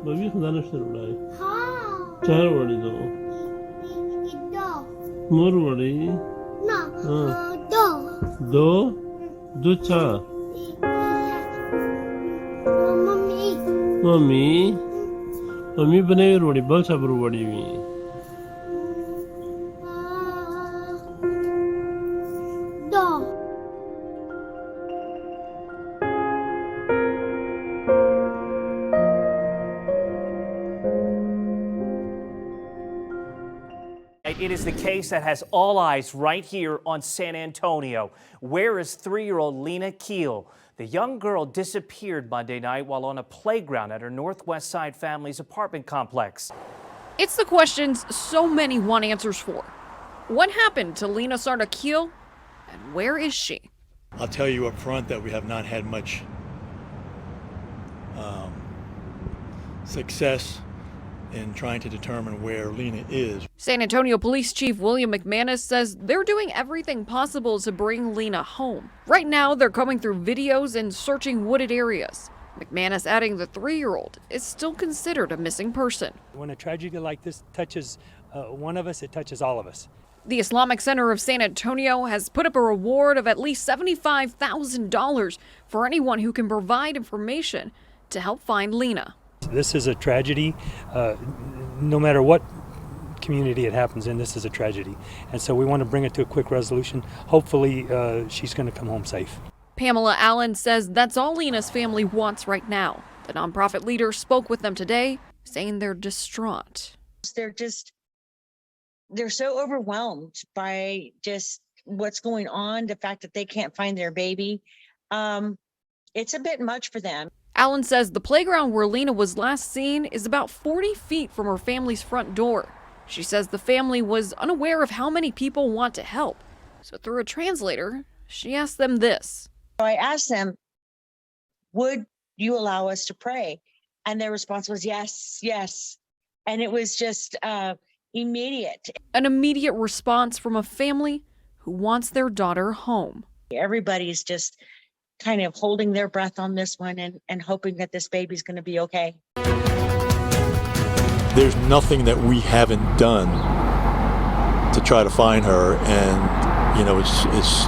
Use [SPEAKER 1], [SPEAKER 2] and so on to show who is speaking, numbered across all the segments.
[SPEAKER 1] بابی خدا نشته رولای
[SPEAKER 2] ها
[SPEAKER 1] چهار وڑی دو
[SPEAKER 2] دو
[SPEAKER 1] مور وڑی
[SPEAKER 2] نه دو
[SPEAKER 1] دو چهار
[SPEAKER 2] ممی
[SPEAKER 1] ممی بنویر وڑی بل چه برو وڑی وی
[SPEAKER 2] دو
[SPEAKER 3] It is the case that has all eyes right here on San Antonio. Where is 3-year-old Lina Khil? The young girl disappeared Monday night while on a playground at her Northwest Side family's apartment complex.
[SPEAKER 4] It's the questions so many want answers for. What happened to Lina Khil, and where is she?
[SPEAKER 5] I'll tell you up front that we have not had much success in trying to determine where Lena is.
[SPEAKER 4] San Antonio Police Chief William McManus says they're doing everything possible to bring Lena home. Right now, they're combing through videos and searching wooded areas. McManus adding the 3-year-old is still considered a missing person.
[SPEAKER 6] When a tragedy like this touches one of us, it touches all of us.
[SPEAKER 4] The Islamic Center of San Antonio has put up a reward of at least $75,000 for anyone who can provide information to help find Lena.
[SPEAKER 6] This is a tragedy. No matter what community it happens in, this is a tragedy. And so we want to bring it to a quick resolution. Hopefully, she's going to come home safe.
[SPEAKER 4] Pamela Allen says that's all Lena's family wants right now. The nonprofit leader spoke with them today, saying they're distraught.
[SPEAKER 7] They're so overwhelmed by just what's going on, the fact that they can't find their baby. It's a bit much for them.
[SPEAKER 4] Allen says the playground where Lena was last seen is about 40 feet from her family's front door. She says the family was unaware of how many people want to help. So through a translator, she asked them this.
[SPEAKER 7] So I asked them, would you allow us to pray? And their response was yes, yes. And it was just immediate.
[SPEAKER 4] An immediate response from a family who wants their daughter home.
[SPEAKER 7] Everybody's just kind of holding their breath on this one and hoping that this baby's going to be okay.
[SPEAKER 5] There's nothing that we haven't done to try to find her, and you know, it's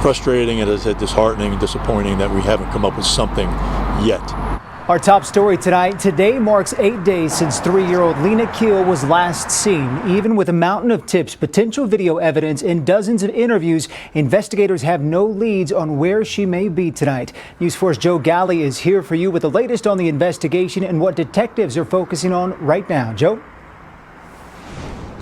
[SPEAKER 5] frustrating and it's disheartening and disappointing that we haven't come up with something yet.
[SPEAKER 8] Our top story tonight. Today marks 8 days since 3-year-old Lina Khil was last seen. Even with a mountain of tips, potential video evidence, and dozens of interviews, investigators have no leads on where she may be tonight. News 4's Joe Galley is here for you with the latest on the investigation and what detectives are focusing on right now. Joe?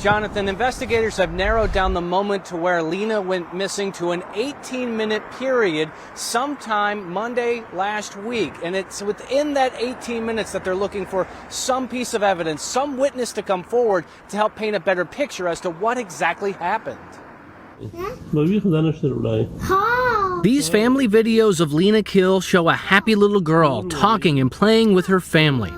[SPEAKER 9] Jonathan, investigators have narrowed down the moment to where Lena went missing to an 18-minute period sometime Monday last week. And it's within that 18 minutes that they're looking for some piece of evidence, some witness to come forward to help paint a better picture as to what exactly happened.
[SPEAKER 1] بابی خدا نشته رولای
[SPEAKER 10] These family videos of Lina Khil show a happy little girl talking and playing with her family.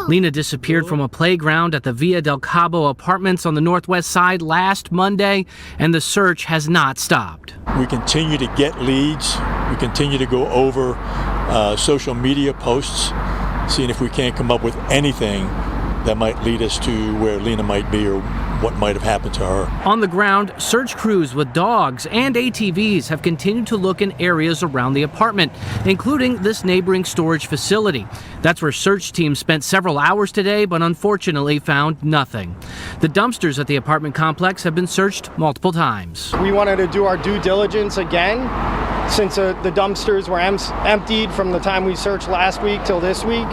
[SPEAKER 10] Lena disappeared from a playground at the Villa del Cabo apartments on the Northwest Side last Monday, and the search has not stopped.
[SPEAKER 5] We continue to get leads. We continue to go over social media posts, seeing if we can't come up with anything that might lead us to where Lena might be or what might have happened to her.
[SPEAKER 10] On the ground, search crews with dogs and ATVs have continued to look in areas around the apartment, including this neighboring storage facility. That's where search teams spent several hours today, but unfortunately found nothing. The dumpsters at the apartment complex have been searched multiple times.
[SPEAKER 11] We wanted to do our due diligence again, since the dumpsters were emptied from the time we searched last week till this week.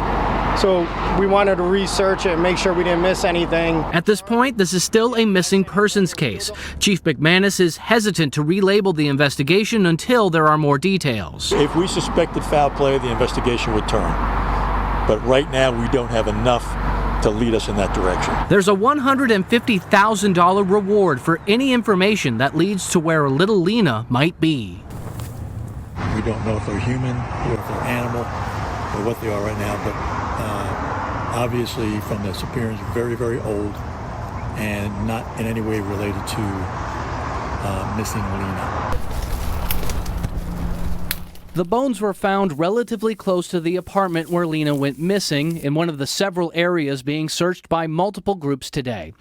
[SPEAKER 11] So we wanted to research it and make sure we didn't miss anything.
[SPEAKER 10] At this point, this is still a missing persons case. Chief McManus is hesitant to relabel the investigation until there are more details.
[SPEAKER 5] If we suspected foul play, the investigation would turn. But right now, we don't have enough to lead us in that direction.
[SPEAKER 10] There's a $150,000 reward for any information that leads to where little Lena might be.
[SPEAKER 5] We don't know if they're human or if they're animal or what they are right now, but obviously from the disappearance, very, very old and not in any way related to missing Lena.
[SPEAKER 10] The bones were found relatively close to the apartment where Lena went missing, in one of the several areas being searched by multiple groups today.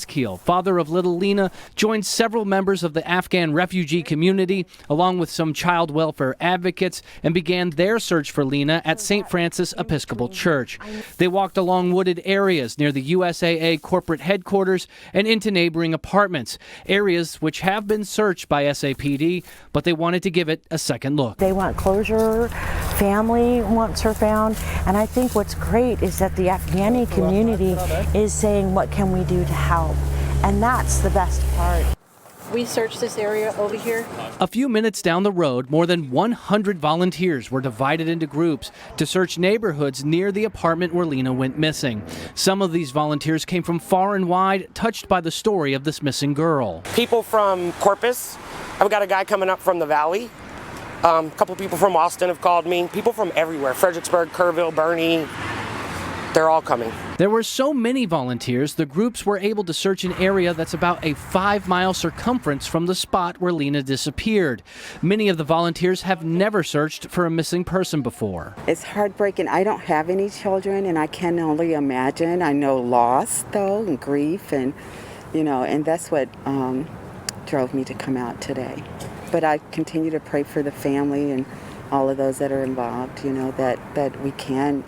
[SPEAKER 10] Keel, father of little Lena, joined several members of the Afghan refugee community, along with some child welfare advocates, and began their search for Lena at St. Francis Episcopal Church. They walked along wooded areas near the USAA corporate headquarters and into neighboring apartments, areas which have been searched by SAPD, but they wanted to give it a second look.
[SPEAKER 12] They want closure, family wants her found, and I think what's great is that the Afghani community is saying, what can we do to help? And that's the best part.
[SPEAKER 13] We searched this area over here.
[SPEAKER 10] A few minutes down the road, more than 100 volunteers were divided into groups to search neighborhoods near the apartment where Lena went missing. Some of these volunteers came from far and wide, touched by the story of this missing girl.
[SPEAKER 14] People from Corpus. I've got a guy coming up from the Valley. A couple people from Austin have called me. People from everywhere, Fredericksburg, Kerrville, Bernie, they're all coming.
[SPEAKER 10] There were so many volunteers, the groups were able to search an area that's about a 5-mile circumference from the spot where Lena disappeared. Many of the volunteers have never searched for a missing person before.
[SPEAKER 15] It's heartbreaking. I don't have any children, and I can only imagine. I know loss, though, and grief, and, and that's what drove me to come out today. But I continue to pray for the family and all of those that are involved, that we can,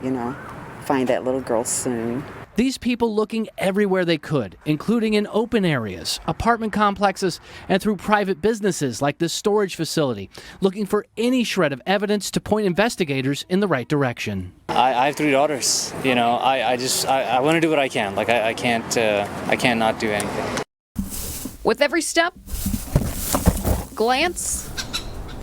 [SPEAKER 15] find that little girl soon.
[SPEAKER 10] These people looking everywhere they could, including in open areas, apartment complexes, and through private businesses like this storage facility, looking for any shred of evidence to point investigators in the right direction.
[SPEAKER 16] I have 3 daughters. I want to do what I can. I can't not do anything.
[SPEAKER 4] With every step, glance,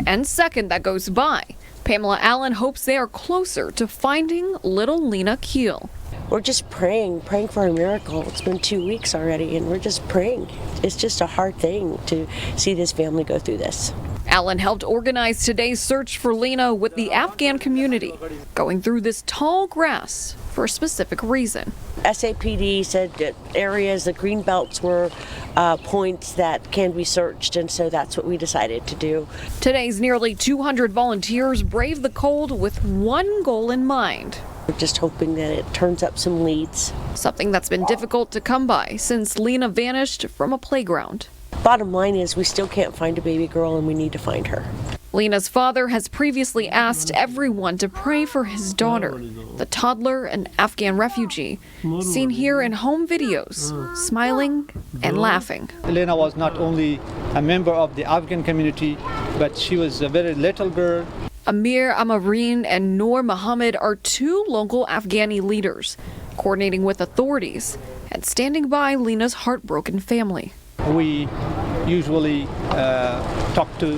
[SPEAKER 4] and second that goes by, Pamela Allen hopes they are closer to finding little Lina Khil.
[SPEAKER 17] We're just praying for a miracle. It's been 2 weeks already, and we're just praying. It's just a hard thing to see this family go through this.
[SPEAKER 4] Allen helped organize today's search for Lena with the Afghan community, going through this tall grass for a specific reason.
[SPEAKER 17] SAPD said that areas, the green belts were points that can be searched, and so that's what we decided to do.
[SPEAKER 4] Today's nearly 200 volunteers brave the cold with one goal in mind.
[SPEAKER 17] We're just hoping that it turns up some leads.
[SPEAKER 4] Something that's been difficult to come by since Lena vanished from a playground.
[SPEAKER 17] Bottom line is we still can't find a baby girl, and we need to find her.
[SPEAKER 4] Lena's father has previously asked everyone to pray for his daughter, the toddler, an Afghan refugee, seen here in home videos, smiling and laughing.
[SPEAKER 18] Lena was not only a member of the Afghan community, but she was a very little girl.
[SPEAKER 4] Amir Amareen and Noor Mohammed are 2 local Afghani leaders, coordinating with authorities and standing by Lena's heartbroken family.
[SPEAKER 18] We usually talk to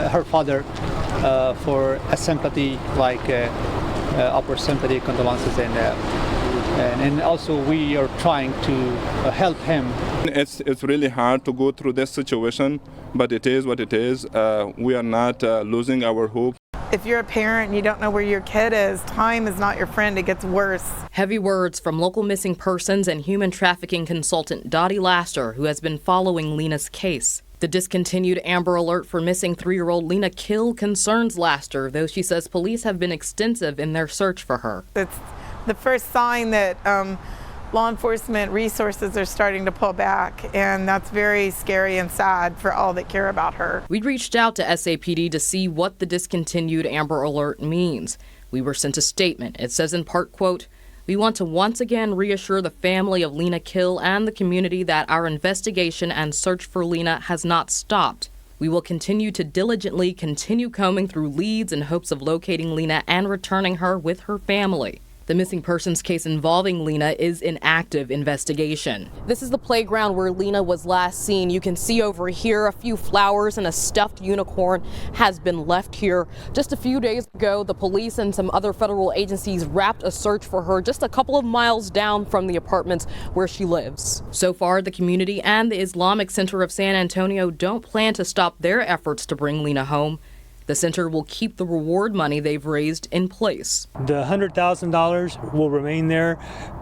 [SPEAKER 18] her father for a sympathy, like upper sympathy, condolences, and also we are trying to help him.
[SPEAKER 19] It's really hard to go through this situation, but it is what it is. We are not losing our hope.
[SPEAKER 20] If you're a parent and you don't know where your kid is, time is not your friend. It gets worse.
[SPEAKER 21] Heavy words from local missing persons and human trafficking consultant Dottie Laster, who has been following Lena's case. The discontinued Amber Alert for missing 3-year-old Lina Khil concerns Laster, though she says police have been extensive in their search for her.
[SPEAKER 20] It's the first sign that law enforcement resources are starting to pull back, and that's very scary and sad for all that care about her.
[SPEAKER 21] We reached out to SAPD to see what the discontinued Amber Alert means. We were sent a statement. It says in part, quote, "We want to once again reassure the family of Lina Khil and the community that our investigation and search for Lena has not stopped. We will continue to diligently continue combing through leads in hopes of locating Lena and returning her with her family. The missing persons case involving Lena is in active investigation." This is the playground where Lena was last seen. You can see over here a few flowers and a stuffed unicorn has been left here. Just a few days ago, the police and some other federal agencies wrapped a search for her just a couple of miles down from the apartments where she lives. So far, the community and the Islamic Center of San Antonio don't plan to stop their efforts to bring Lena home. The center will keep the reward money they've raised in place.
[SPEAKER 6] The $100,000 will remain there,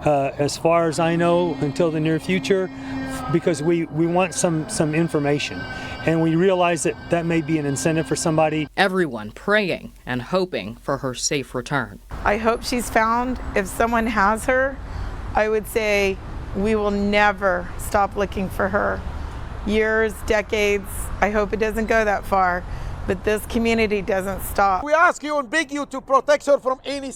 [SPEAKER 6] as far as I know, until the near future, because we want some information. and we realize that that may be an incentive for somebody.
[SPEAKER 21] Everyone praying and hoping for her safe return.
[SPEAKER 20] I hope she's found. If someone has her, I would say we will never stop looking for her. Years, decades, I hope it doesn't go that far, but this community doesn't stop.
[SPEAKER 2] We ask you and beg you to protect her from any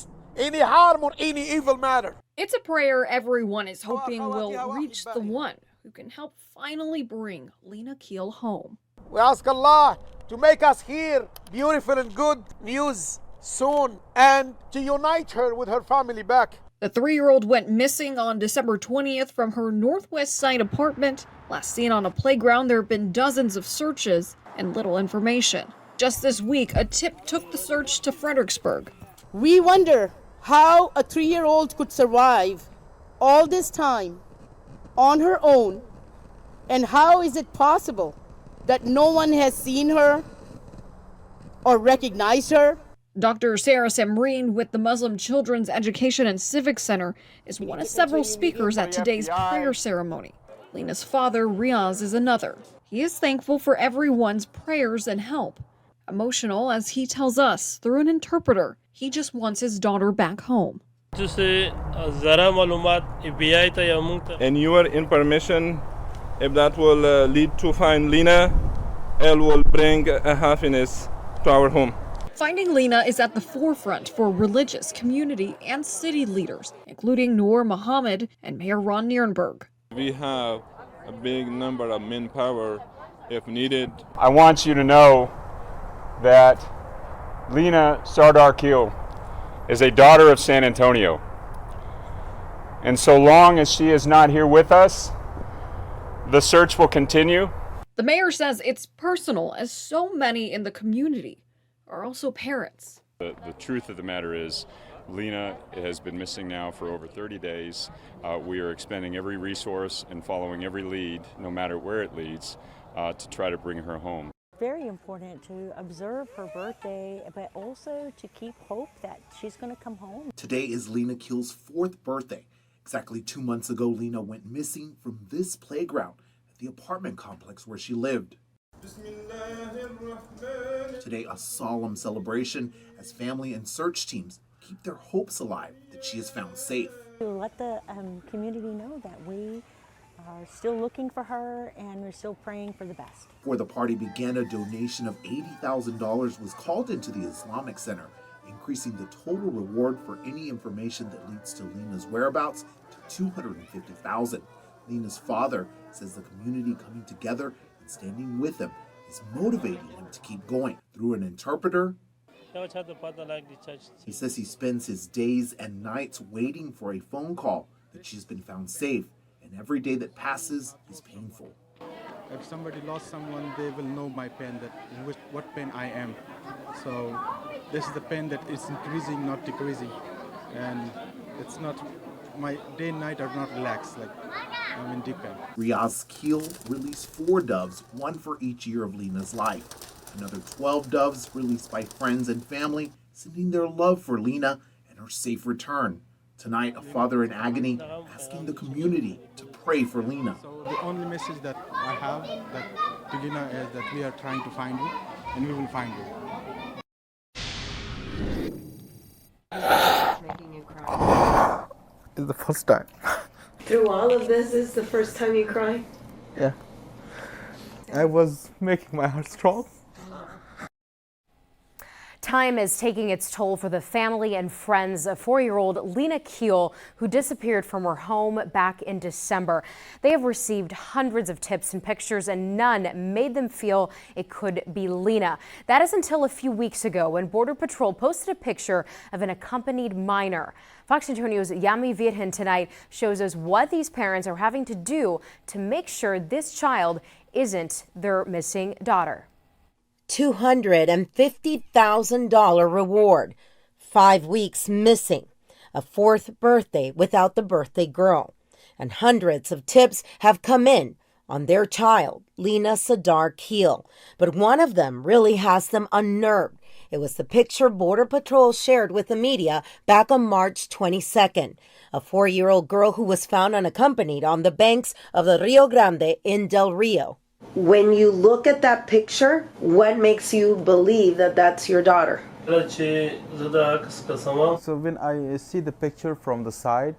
[SPEAKER 2] harm or any evil matter.
[SPEAKER 4] It's a prayer everyone is hoping will reach the one who can help finally bring Lina Khil home.
[SPEAKER 2] We ask Allah to make us hear beautiful and good news soon and to unite her with her family back.
[SPEAKER 4] The 3-year-old went missing on December 20th from her Northwest Side apartment. Last seen on a playground, there have been dozens of searches and little information. Just this week, a tip took the search to Fredericksburg.
[SPEAKER 17] We wonder how a 3-year-old could survive all this time on her own, and how is it possible that no one has seen her or recognized her?
[SPEAKER 4] Dr. Sarah Samreen with the Muslim Children's Education and Civic Center is one of several speakers at today's prayer ceremony. Lena's father, Riaz, is another. He is thankful for everyone's prayers and help. Emotional as he tells us through an interpreter, he just wants his daughter back home.
[SPEAKER 19] And your information, if that will lead to find Lena, it will bring a happiness to our home.
[SPEAKER 4] Finding Lena is at the forefront for religious, community, and city leaders, including Noor Mohammed and Mayor Ron Nierenberg.
[SPEAKER 19] We have a big number of manpower if needed.
[SPEAKER 22] I want you to know that Lina Khil is a daughter of San Antonio. And so long as she is not here with us, the search will continue.
[SPEAKER 4] The mayor says it's personal, as so many in the community are also parents.
[SPEAKER 22] The truth of the matter is, Lena has been missing now for over 30 days. We are expending every resource and following every lead, no matter where it leads, to try to bring her home.
[SPEAKER 12] Very important to observe her birthday, but also to keep hope that she's going to come home.
[SPEAKER 23] Today is Lina Khil's 4th birthday. Exactly 2 months ago, Lena went missing from this playground at the apartment complex where she lived. Today, a solemn celebration as family and search teams keep their hopes alive that she is found safe.
[SPEAKER 12] To let the community know that we are still looking for her and we're still praying for the best.
[SPEAKER 23] Before the party began, a donation of $80,000 was called into the Islamic Center, increasing the total reward for any information that leads to Lena's whereabouts to $250,000. Lena's father says the community coming together and standing with him is motivating him to keep going. Through an interpreter, he says he spends his days and nights waiting for a phone call that she's been found safe, and every day that passes is painful.
[SPEAKER 24] If somebody lost someone, they will know my pain, what pain I am. So this is the pain that is increasing, not decreasing. And it's not, my day and night are not relaxed, like I'm in deep pain.
[SPEAKER 23] Keel released 4 doves, 1 for each year of Lena's life. Another 12 doves released by friends and family, sending their love for Lena and her safe return. Tonight, a father in agony asking the community to pray for Lena.
[SPEAKER 24] So the only message that I have to Lena is that we are trying to find you, and we will find you.
[SPEAKER 25] Making you cry.
[SPEAKER 26] It's the first time.
[SPEAKER 25] Through all of this, is the first time you cry?
[SPEAKER 26] Yeah. I was making my heart strong.
[SPEAKER 27] Time is taking its toll for the family and friends of 4-year-old Lina Khil, who disappeared from her home back in December. They have received hundreds of tips and pictures, and none made them feel it could be Lena. That is until a few weeks ago when Border Patrol posted a picture of an accompanied minor. Fox Antonio's Yami Virgen tonight shows us what these parents are having to do to make sure this child isn't their missing daughter.
[SPEAKER 28] $250,000 reward, 5 weeks missing, a 4th birthday without the birthday girl, and hundreds of tips have come in on their child, Lina Khil. But one of them really has them unnerved. It was the picture Border Patrol shared with the media back on March 22nd, a 4-year-old girl who was found unaccompanied on the banks of the Rio Grande in Del Rio. When you look at that picture, what makes you believe that that's your daughter?
[SPEAKER 26] So when I see the picture from the side,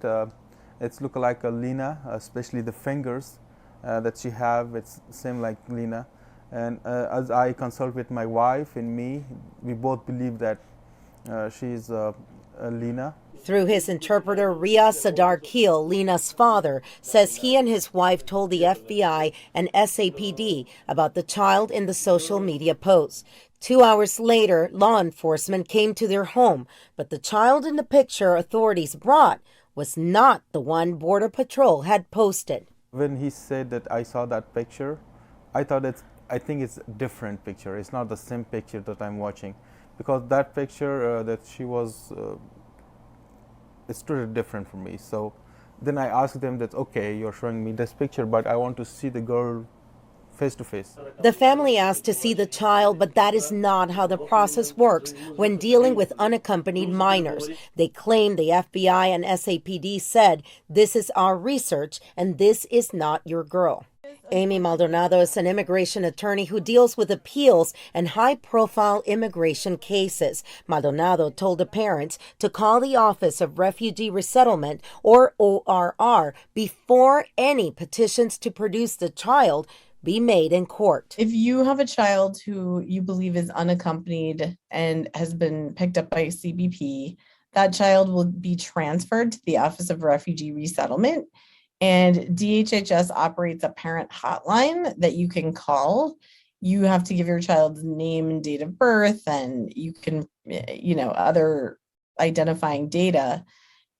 [SPEAKER 26] it's look like a Lena, especially the fingers that she have. It's same like Lena. And as I consult with my wife and me, we both believe that she's Lena.
[SPEAKER 28] Through his interpreter, Sadar Keel, Lena's father, says he and his wife told the FBI and SAPD about the child in the social media posts. 2 hours later, law enforcement came to their home, but the child in the picture authorities brought was not the one Border Patrol had posted.
[SPEAKER 26] When he said that I saw that picture, I think it's a different picture. It's not the same picture that I'm watching, because that picture that she was, it's totally different for me. So then I asked them that, okay, you're showing me this picture, but I want to see the girl face to face.
[SPEAKER 28] The family asked to see the child, but that is not how the process works when dealing with unaccompanied minors. They claim the FBI and SAPD said, this is our research and this is not your girl. Amy Maldonado is an immigration attorney who deals with appeals and high-profile immigration cases. Maldonado told the parents to call the Office of Refugee Resettlement, or ORR, before any petitions to produce the child be made in court.
[SPEAKER 1] If you have a child who you believe is unaccompanied and has been picked up by CBP, that child will be transferred to the Office of Refugee Resettlement. And DHHS operates a parent hotline that you can call. You have to give your child's name and date of birth, and you can, other identifying data.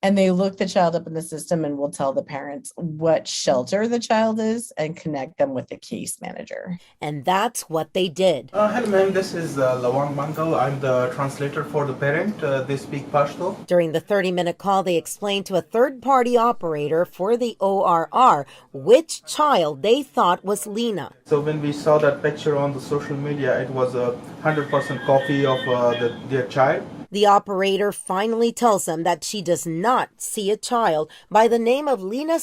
[SPEAKER 1] And they look the child up in the system and will tell the parents what shelter the child is and connect them with the case manager.
[SPEAKER 28] And that's what they did.
[SPEAKER 26] Hello ma'am, this is Lawang Mangal. I'm the translator for the parent. They speak Pashto.
[SPEAKER 28] During the 30-minute call, they explained to a third-party operator for the ORR which child they thought was Lena.
[SPEAKER 26] So when we saw that picture on the social media, it was a 100% copy of their child.
[SPEAKER 28] The operator finally tells them that she does not see a child by the name of Lina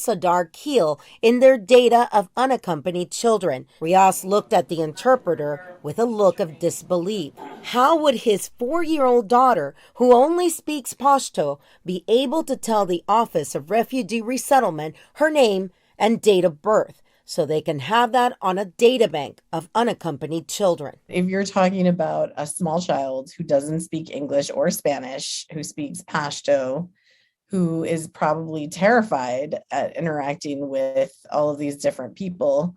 [SPEAKER 28] Khil in their data of unaccompanied children. Riaz looked at the interpreter with a look of disbelief. How would his 4-year-old daughter, who only speaks Pashto, be able to tell the Office of Refugee Resettlement her name and date of birth, so they can have that on a databank of unaccompanied children?
[SPEAKER 1] If you're talking about a small child who doesn't speak English or Spanish, who speaks Pashto, who is probably terrified at interacting with all of these different people,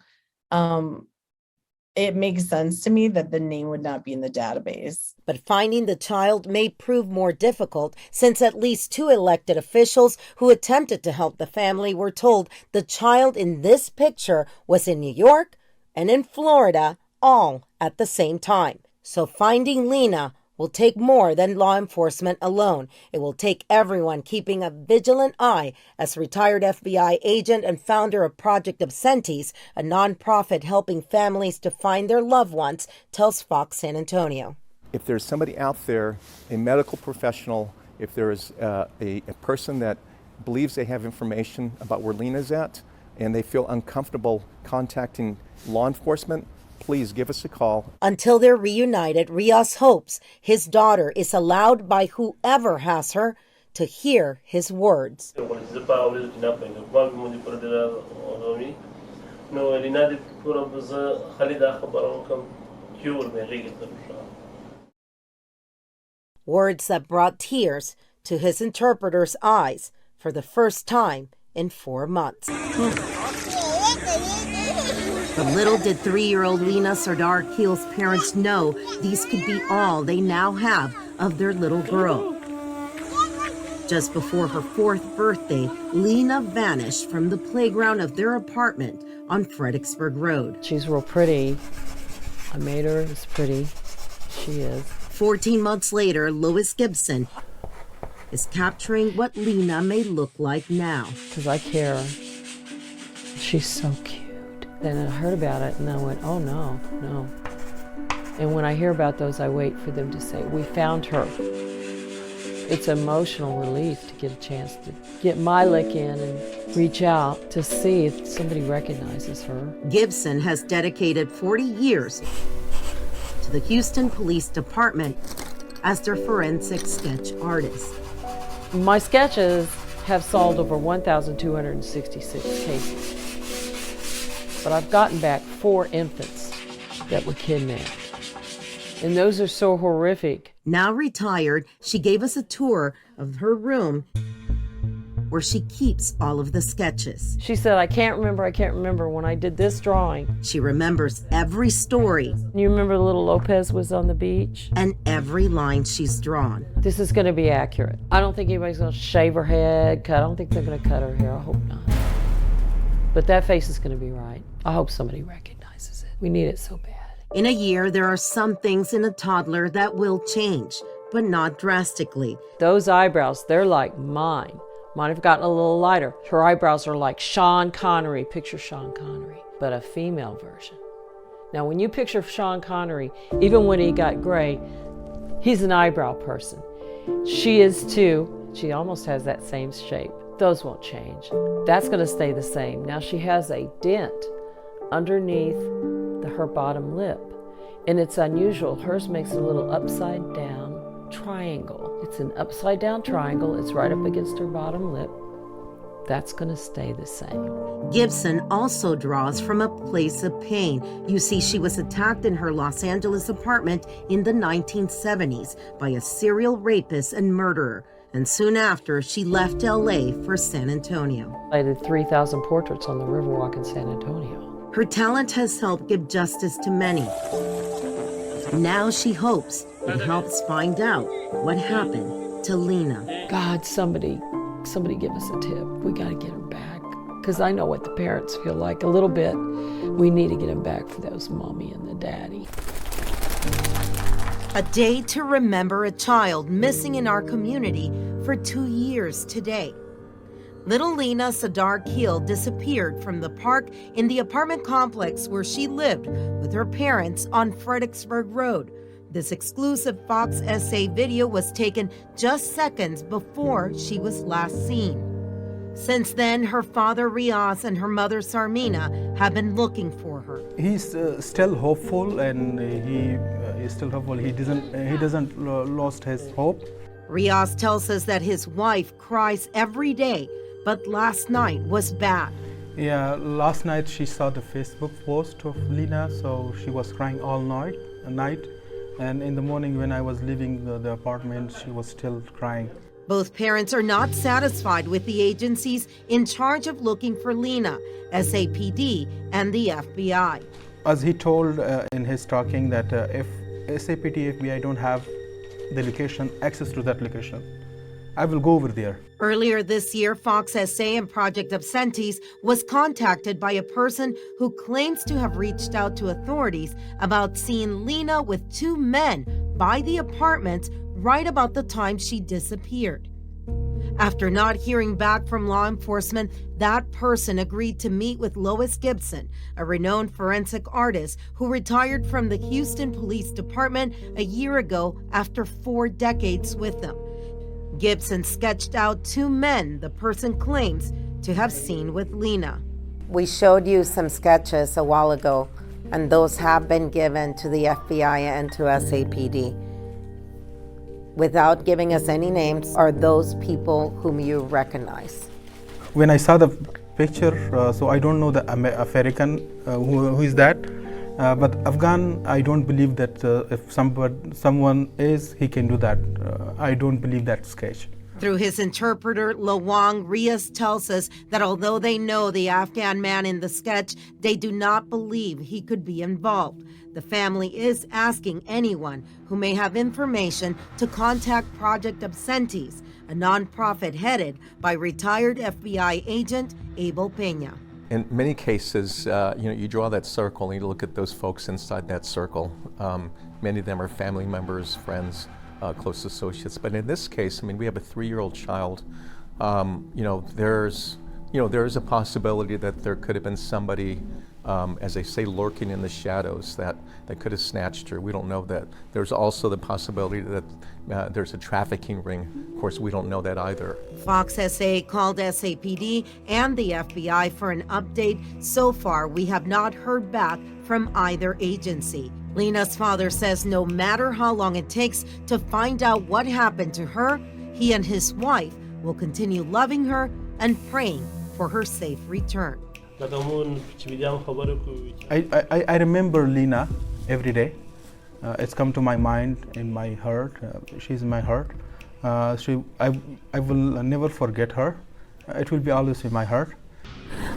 [SPEAKER 1] it makes sense to me that the name would not be in the database.
[SPEAKER 28] But finding the child may prove more difficult, since at least 2 elected officials who attempted to help the family were told the child in this picture was in New York and in Florida, all at the same time. So finding Lena will take more than law enforcement alone. It will take everyone keeping a vigilant eye, as retired FBI agent and founder of Project Absentees, a nonprofit helping families to find their loved ones, tells Fox San Antonio.
[SPEAKER 3] If there's somebody out there, a medical professional, if there is a person that believes they have information about where Lena's at and they feel uncomfortable contacting law enforcement, please give us a call.
[SPEAKER 28] Until they're reunited, Riaz hopes his daughter is allowed by whoever has her to hear his words. Words that brought tears to his interpreter's eyes for the first time in 4 months. But little did 3-year-old Lina Keel's parents know these could be all they now have of their little girl. Just before her 4th birthday, Lena vanished from the playground of their apartment on Fredericksburg Road.
[SPEAKER 12] She's real pretty. I made her. It's pretty. She is.
[SPEAKER 28] 14 months later, Lois Gibson is capturing what Lena may look like now.
[SPEAKER 12] Because I care. She's so cute. Then I heard about it and I went, oh no, no. And when I hear about those, I wait for them to say, we found her.
[SPEAKER 5] It's emotional relief to get a chance to get my lick in and reach out to see if somebody recognizes her.
[SPEAKER 28] Gibson has dedicated 40 years to the Houston Police Department as their forensic sketch artist.
[SPEAKER 5] My sketches have solved over 1,266 cases, but I've gotten back 4 infants that were kidnapped. And those are so horrific.
[SPEAKER 28] Now retired, she gave us a tour of her room where she keeps all of the sketches.
[SPEAKER 5] She said, I can't remember when I did this drawing.
[SPEAKER 28] She remembers every story.
[SPEAKER 5] You remember little Lopez was on the beach?
[SPEAKER 28] And every line she's drawn.
[SPEAKER 5] This is gonna be accurate. I don't think anybody's gonna shave her head, I don't think they're gonna cut her hair, I hope not. But that face is gonna be right. I hope somebody recognizes it. We need it so bad.
[SPEAKER 28] In a year, there are some things in a toddler that will change, but not drastically.
[SPEAKER 5] Those eyebrows, they're like mine. Mine have gotten a little lighter. Her eyebrows are like Sean Connery. Picture Sean Connery, but a female version. Now, when you picture Sean Connery, even when he got gray, he's an eyebrow person. She is too. She almost has that same shape. Those won't change. That's gonna stay the same. Now she has a dent underneath her bottom lip, and it's unusual. Hers makes a little upside down triangle. It's an upside down triangle. It's right up against her bottom lip. That's going to stay the same.
[SPEAKER 28] Gibson also draws from a place of pain. You see, she was attacked in her Los Angeles apartment in the 1970s by a serial rapist and murderer, and soon after she left LA for San Antonio.
[SPEAKER 5] I did 3,000 portraits on the Riverwalk in San Antonio.
[SPEAKER 28] Her talent has helped give justice to many. Now she hopes it helps find out what happened to Lena.
[SPEAKER 5] God, somebody give us a tip. We got to get her back. Because I know what the parents feel like a little bit. We need to get them back for those mommy and the daddy.
[SPEAKER 28] A day to remember a child missing in our community for 2 years today. Little Lena Keel disappeared from the park in the apartment complex where she lived with her parents on Fredericksburg Road. This exclusive Fox SA video was taken just seconds before she was last seen. Since then, her father Riaz and her mother Sarmina have been looking for her.
[SPEAKER 26] He's still hopeful, and he is still hopeful. He doesn't lost his hope.
[SPEAKER 28] Riaz tells us that his wife cries every day, but last night was bad.
[SPEAKER 26] Yeah, last night she saw the Facebook post of Lena, so she was crying all night. And in the morning when I was leaving the apartment, she was still crying.
[SPEAKER 28] Both parents are not satisfied with the agencies in charge of looking for Lena, SAPD and the FBI.
[SPEAKER 26] As he told in his talking that if SAPD, FBI don't have the location, access to that location, I will go over there.
[SPEAKER 28] Earlier this year, Fox SA and Project Absentees was contacted by a person who claims to have reached out to authorities about seeing Lena with 2 men by the apartment right about the time she disappeared. After not hearing back from law enforcement, that person agreed to meet with Lois Gibson, a renowned forensic artist who retired from the Houston Police Department a year ago after 4 decades with them. Gibson sketched out 2 men the person claims to have seen with Lena. We showed you some sketches a while ago, and those have been given to the FBI and to SAPD. Without giving us any names, are those people whom you recognize?
[SPEAKER 26] When I saw the picture, so I don't know the African who is that, but Afghan, I don't believe that if someone is, he can do that. I don't believe that sketch.
[SPEAKER 28] Through his interpreter, Lawang, Riaz tells us that although they know the Afghan man in the sketch, they do not believe he could be involved. The family is asking anyone who may have information to contact Project Absentees, a nonprofit headed by retired FBI agent Abel Peña.
[SPEAKER 3] In many cases, you draw that circle and you look at those folks inside that circle. Many of them are family members, friends, close associates. But in this case, we have a 3-year-old child. There is a possibility that there could have been somebody as they say, lurking in the shadows that could have snatched her. We don't know that. There's also the possibility that there's a trafficking ring. Of course, we don't know that either.
[SPEAKER 28] Fox SA called SAPD and the FBI for an update. So far, we have not heard back from either agency. Lena's father says no matter how long it takes to find out what happened to her, he and his wife will continue loving her and praying for her safe return.
[SPEAKER 26] I remember Lena every day. It's come to my mind, in my heart. She's in my heart. I will never forget her. It will be always in my heart.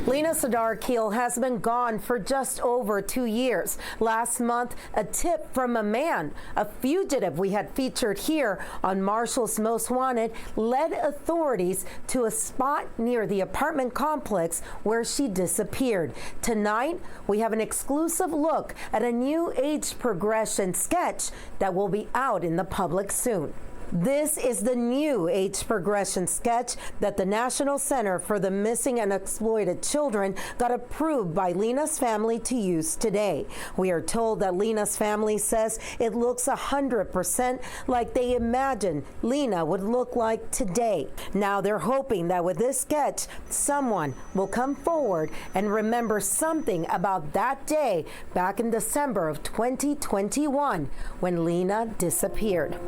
[SPEAKER 28] Lina Keel has been gone for just over 2 years. Last month, a tip from a man, a fugitive we had featured here on Marshall's Most Wanted, led authorities to a spot near the apartment complex where she disappeared. Tonight, we have an exclusive look at a new age progression sketch that will be out in the public soon. This is the new age progression sketch that the National Center for the Missing and Exploited Children got approved by Lena's family to use today. We are told that Lena's family says it looks 100% like they imagined Lena would look like today. Now they're hoping that with this sketch, someone will come forward and remember something about that day back in December of 2021 when Lena disappeared.